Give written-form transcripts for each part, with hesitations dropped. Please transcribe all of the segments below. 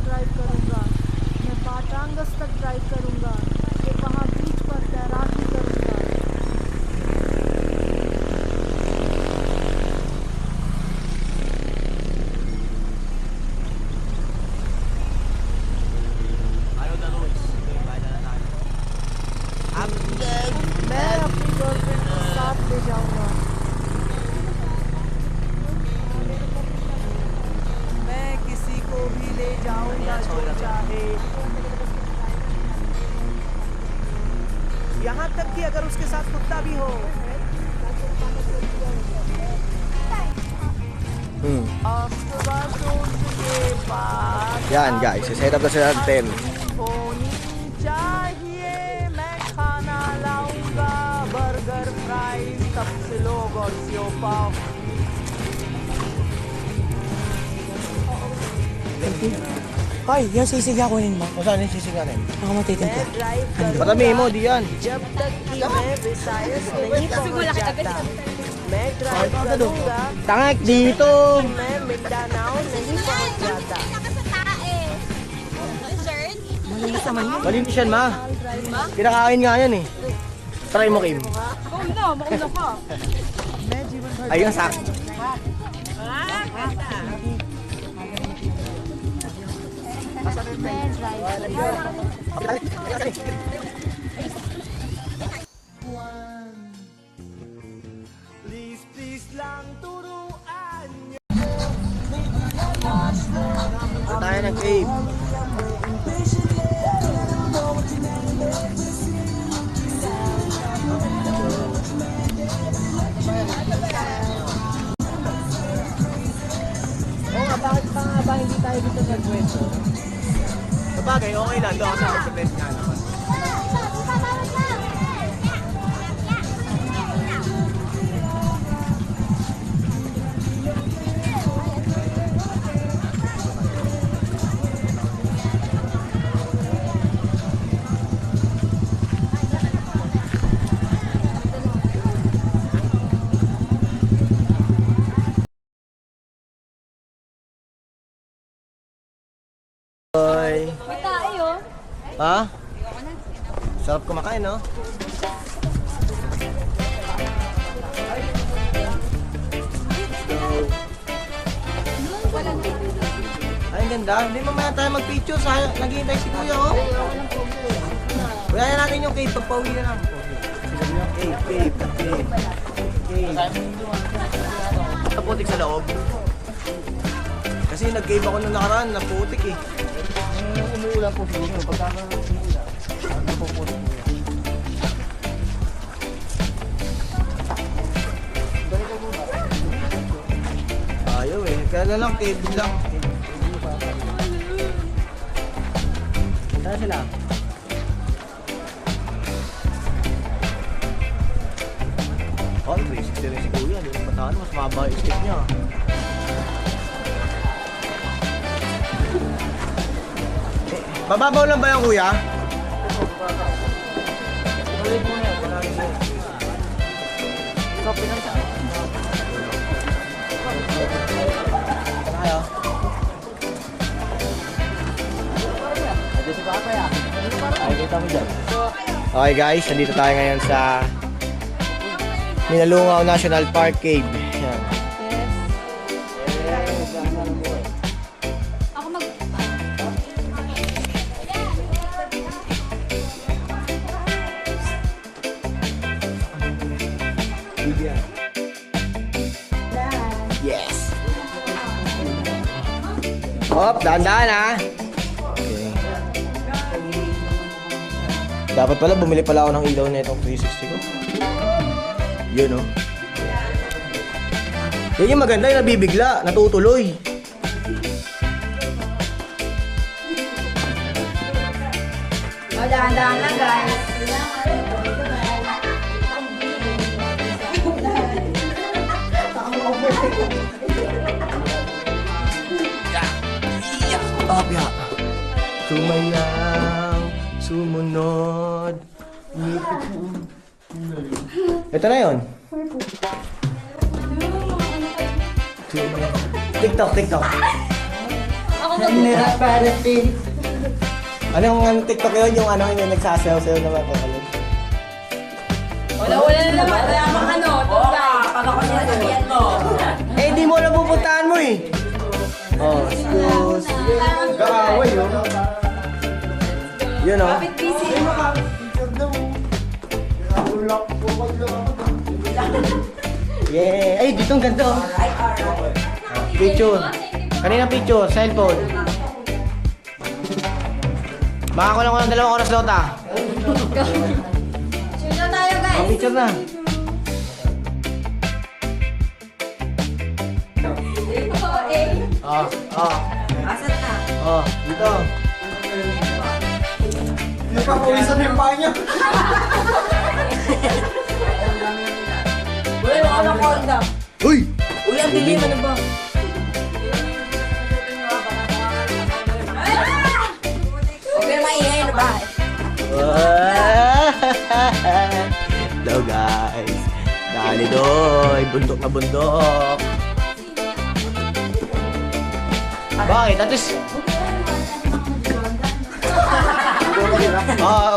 ड्राइव करूंगा, मैं पाटांगस तक ड्राइव करूंगा, फिर वहां बीच पर तैराकी करूंगा। मैं अपनी गर्लफ्रेंड के साथ ले जाऊंगा। मैं किसी को भी ले जाऊंगा जो चाहे, यहाँ तक कि अगर उसके साथ कुत्ता भी हो। Yan guys, set up na sila natin. होनी चाहिए, मैं खाना लाऊंगा, बर्गर फ्राइज सबसे लोग और सेव पाव। Hoy, yung sisig kunin mo. O saan yung sisiganin? Ako matitinto. Patami mo, di yan. जब तक कि मैं विसायस नहीं पहुंच जाता, मैं ड्राइव करूंगा। Tangak dito! मैं मिंडानाओ नहीं पहुंच जाता। Malinis naman yun. Malinis yan, ma. Kinakain nga yan eh. Try mo, Kim. Mauna ka. Ayun, sak. Please, please lang turuan niyo. Tayo ng cave. Oo nga, bakit pa nga ba hindi tayo dito nagkwento? Sabagay, okay lang. Doon ako sa best nga naman. Hoy. May tayo. Ha? Sarap kumakain, no? Ay, ang ganda. Hindi mamaya tayo mag-picture. Naghihintay si Kuya, oh. Kuya natin yung cave. Pagpauwi na lang. Cave. Naputik sa loob. Kasi nag-cave ako nung nakaraan. Naputik eh. Umuulan po siguro. Pagkakaroon umuulan. Napuputik mo yan. Ayaw eh. Kaya na lang, cave lang. Saan sila? Oh, 360 rin si Kuya. Di ba patalo? Mas mababa yung stick niya. Mababaw lang ba yung Kuya? Tayo. Okay guys, nandito tayo ngayon sa Minalungaw National Park Cave. Yan. Ako mag... Yes! Hop, dahan-dahan ha! Okay. Dapat pala bumili pala ako ng ilaw na itong 360 ko. Yun oh. Yan yung maganda, yung nabibigla, natutuloy. Dahan-dahan lang, guys. Abya. Sumayaw, sumunod. Ito na yun. TikTok. Ako Anong TikTok yun? Yung ano, yung nagsasayaw-sayaw naman po. Wala na naman. Wala mang ano. Pag ako sinasabihan mo. Eh, hindi mo napupuntahan mo eh. Oh, excuse. Gawaway yun. Yun oh. Kapit busy. Yeah. Ay, dito ang ganda oh. Picture. Kanina picture, cellphone. Makakulang ko ng 2 oras daw ta. Sure na tayo guys. Oh, picture na. Oh, oh. Asan na? Oh, dito. Nagpapawisan yung paa niya. Uy, baka makonda. Uy! Uy, ang dilim. Ano ba? Huwag na maingay na ba? Hello guys. Dali doy, bundok na bundok. Bakit? At least...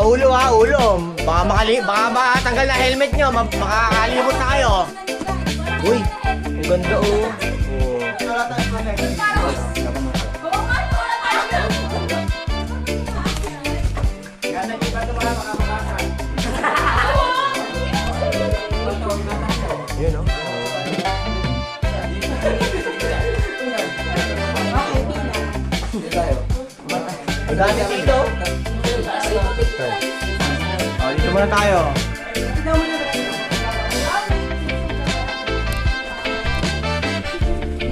ulo ha, ulo. Baka matanggal na helmet nyo, makakalimot na kayo. Uy, ang ganda oh. Yun oh. Maganda dito. Oh, dito muna tayo.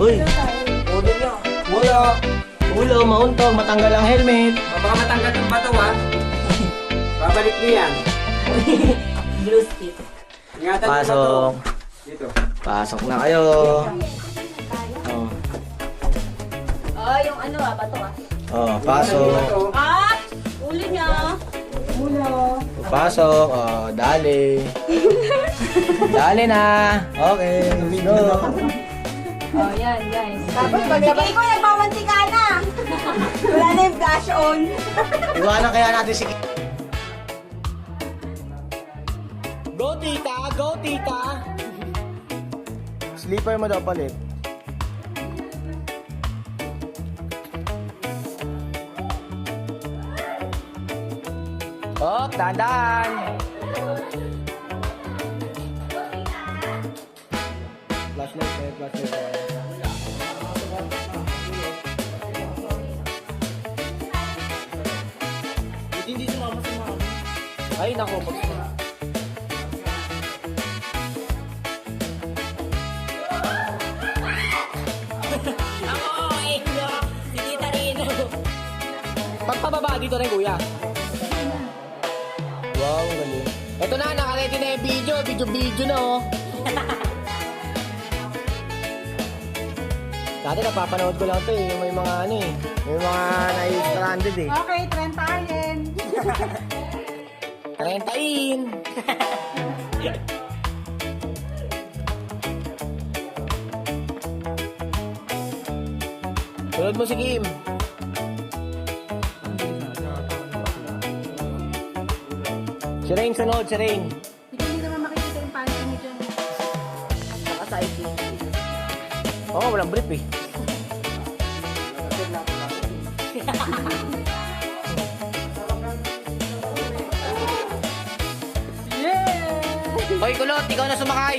Uy, Ulo nyo. ulo, mauntog, matanggal ang helmet. Baka matanggal ng bato ha. Babalik niyo yan. Blue stick. Ingatan yung bato. Pasok. Dito. Pasok na kayo. Oh, Oh, yung ano bato oh pasok. Ah! Ulo nyo. Pasok. Oh, dali. Dali na. Okay, let's go. Oh, yan guys. Tapos paglabas ko, nagmamantika na. Wala na yung flash on. Iwanan kaya natin si... Go tita! Go tita! Sleeper mo daw palit. Oh, dandan! Flashlight kayo, flashlight kayo. Hindi sumama. Ay, naku, pag sumama. Pagpababa dito rin, kuya. Wow, galing. Ito na, nakaredy na yung video. Video na, oh. Dati napapanood ko lang ito eh. Yung may mga ano eh. May mga nai-stranded eh. Okay, 30 yen. 30. Sunod mo si Kim. Si Rain sunod, si Rain. Hindi naman makikita yung panty mo dyan. Naka-side Oo, walang brief eh. Hoy, Kulot, ikaw na sumakay.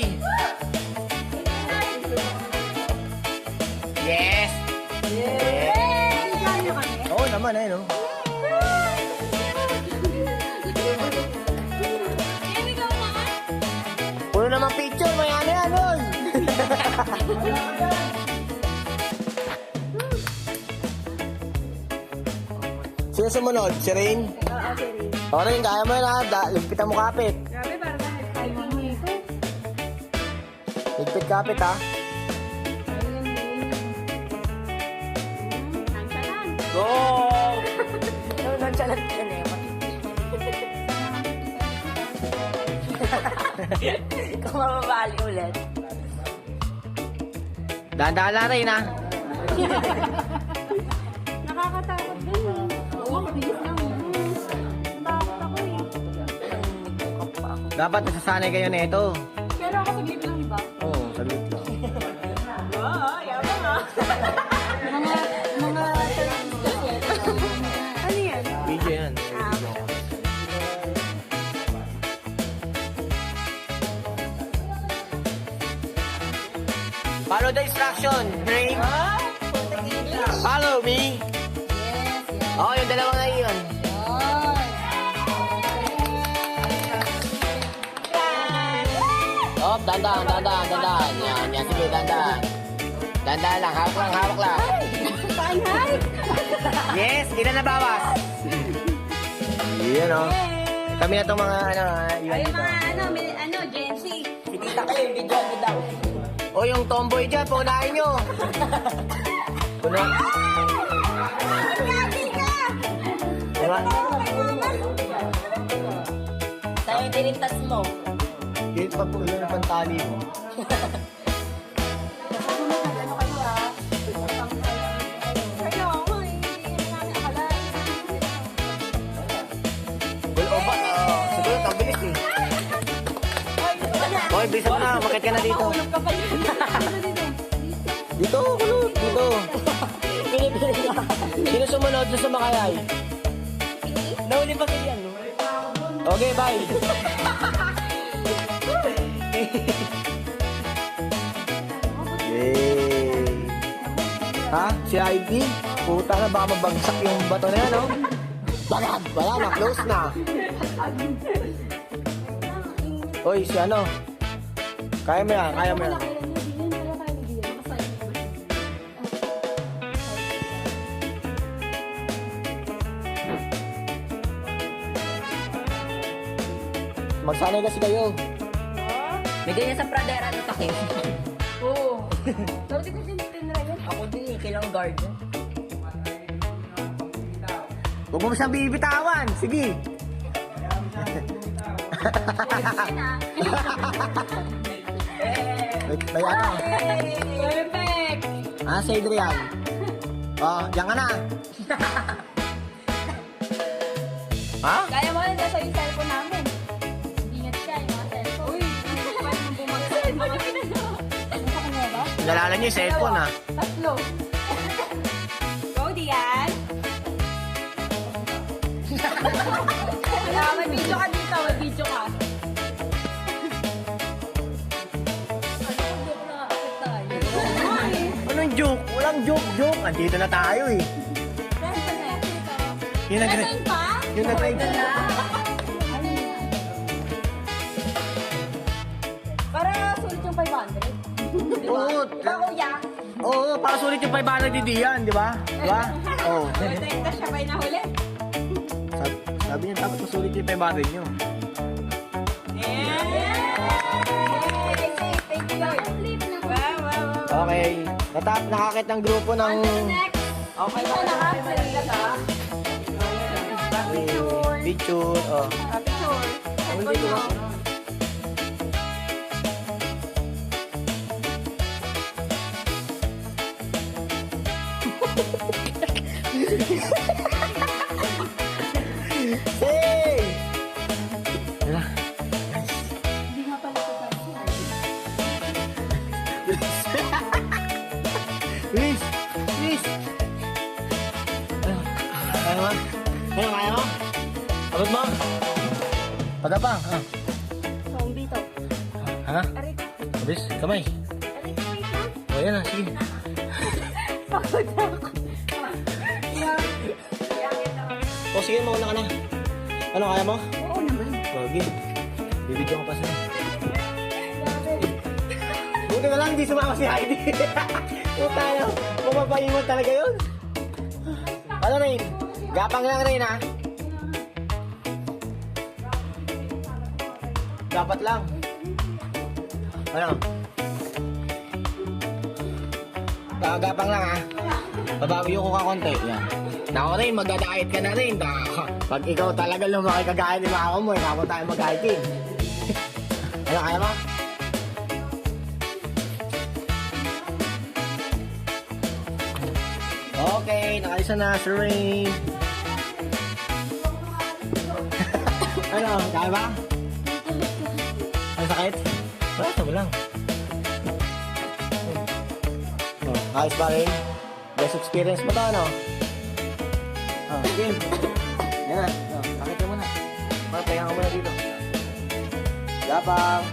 Yes! Oo naman, eh, no? Puro naman picture, may ano yan, oy! Sino sumunod? Si Rain? Oo, sorry. O Rain, kaya mo na. Ligpitan mo kapit. Grabe, parang nag-time mo ito. Ligpit kapit, ha? Go! nonchalant ka na Kung mababali ulit. Dahan-dahan lang Rain, ha? Dapat nasasanay kayo na ito. Pero ako saglit lang, di ba? Oo, saglit lang. Mga ano yan? Video yan. Follow the instruction. Drink. Follow me. Oo, yung dalawang na yun. Oh, dandan. Yan, sige, dandan. Dandan lang, hawak lang. Hi! Yes, ilan na bawas? Yan, oh. Kami na itong mga, yun Ay, dito. mga Gen Z. Kita kayo, video mo daw. O, yung tomboy dyan, punahin nyo. Puna. Pagkati ka! Puna. Tayo yung tinintas mo. Yun, pag yun ang pantali mo. Kaya ako, hindi namin akalain. Well, ba? Siguro, tabilis eh. Hoy, bilis mo na. Makit ka na dito. Dito, kulot. Dito. Sino sumunod na sumakayay? Nauli pa kayo yan, no? Okay, bye. Yay. Ha? Si ID? Puta na, baka mabagsak yung bato na yan, no? Wala na, close na. Hoy, si ano? Kaya mo yan, kaya mo yan. Magsanay kasi kayo. May ganyan sa pradera na takip. Oo. Pero di ko tinry yun. Ako din eh, kailangang guard yun. Huwag mo siyang bibitawan. Sige. May ano? Perfect! Ah, si Adrian. Oh, diyan ka na. Ha? Kaya mo rin nasa yung cellphone namin. Ingat ka yung mga cellphone. Uy, hindi pa naman bumagsak. Ano pinagawa? Ano sa kanya ba? Nalala niyo yung cellphone, ha? Tatlo. Go, Dian! May video ka dito, may video ka. Anong joke? Walang joke. Andito na tayo, eh. Yung nag-drive. Nasaan pa? Yung nag-drive. Para sulit yung 500. Oo. Diba, kuya? Oo, para sulit yung 500 ni Dian, di ba? Di ba? Oo. 30 siya pa nahuli. Sabi niya, dapat masulit yung 500 nyo. Thank you, Lord. Wow. Okay. Nakakit ng grupo ng... Next. Okay Ito na ka. Picture. Oh. Picture. Hindi ko ba? Hey! Wala. Hindi nga pala ito Please! Please! Kaya mo? Kaya mo? Abot mo? Pagkapa? Zombie to. Ha? Aray ko. Abis, kamay. Aray ko, wait lang. O, yan na, sige. Pagod ako. O, sige, mauna ka na. Ano, kaya mo? Oo naman. Pogi. Bibidyo ko pa sa'yo. Buti na lang, hindi sumama si Heidi. Kung tayo, mapapaiwan talaga yun. Ano, Rain? Gapang lang, Rain, ha? Dapat lang. Ano? Gagapang lang, ha? Babawi ko ka konti. Yan. Nako, Rain, magda-diet ka na rin. Pag ikaw talaga lumaki kagaya ni Mako mo, ako tayo mag-dieting. Ano, kaya mo? Okay, nakalisa na si Rain. Ano, kaya ba? Masakit? Basta mo lang. Ayos pa rin. Best experience mo to, ano? Game. Yan na. Pakit ka muna. Pahinga ka muna dito. Gapang.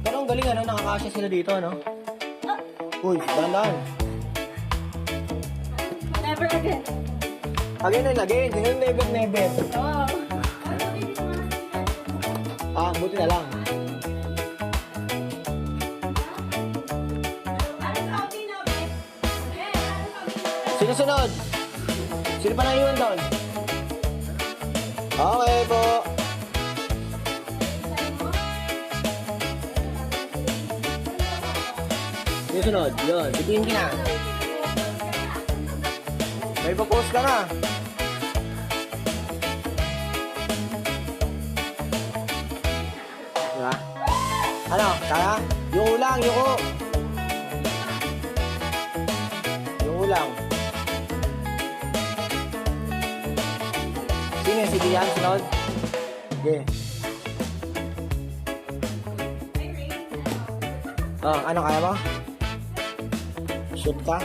Pero ang galing, ano? Nakakasya sila dito, ano? Uy, dahan-dahan. Never again. Again and again. Ganyan, never, never. Oh. Buti na lang. Sino sunod? Sino pa naiwan doon? Okay po. Sino sunod? Yun, bitin ka na. May pa-post ka na. Diba? Ano? Kaya? Yung ulang, yung Yung ulang. Sino? Sige yan, sunod. Sige. Oh, ano kaya mo? Shoot ka?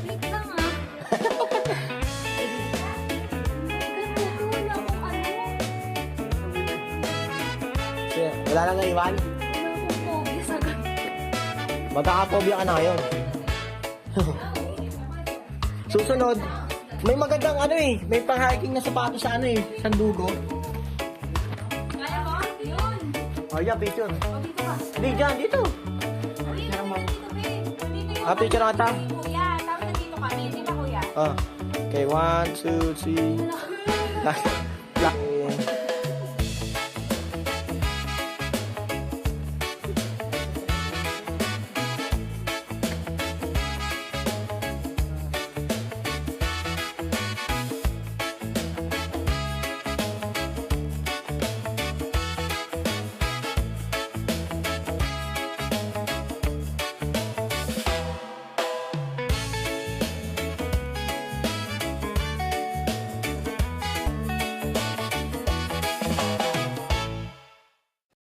Wait lang ah. Wala akong ano. Sige, wala lang naiwan? Wala akong phobia sa ganun. Magkakapobia ka na ngayon. Susunod, may magandang ano eh, may pang-hiking na sapatos sa ano eh, sandugo. Kaya mo? Yun. Oh yeah, picture. O, dito ka. Hindi, dyan, dito. Dito, babe. Dito yung Picture na kita. kuya. Tapos nandito kami. Di ba, kuya? Okay, 1, 2, 3.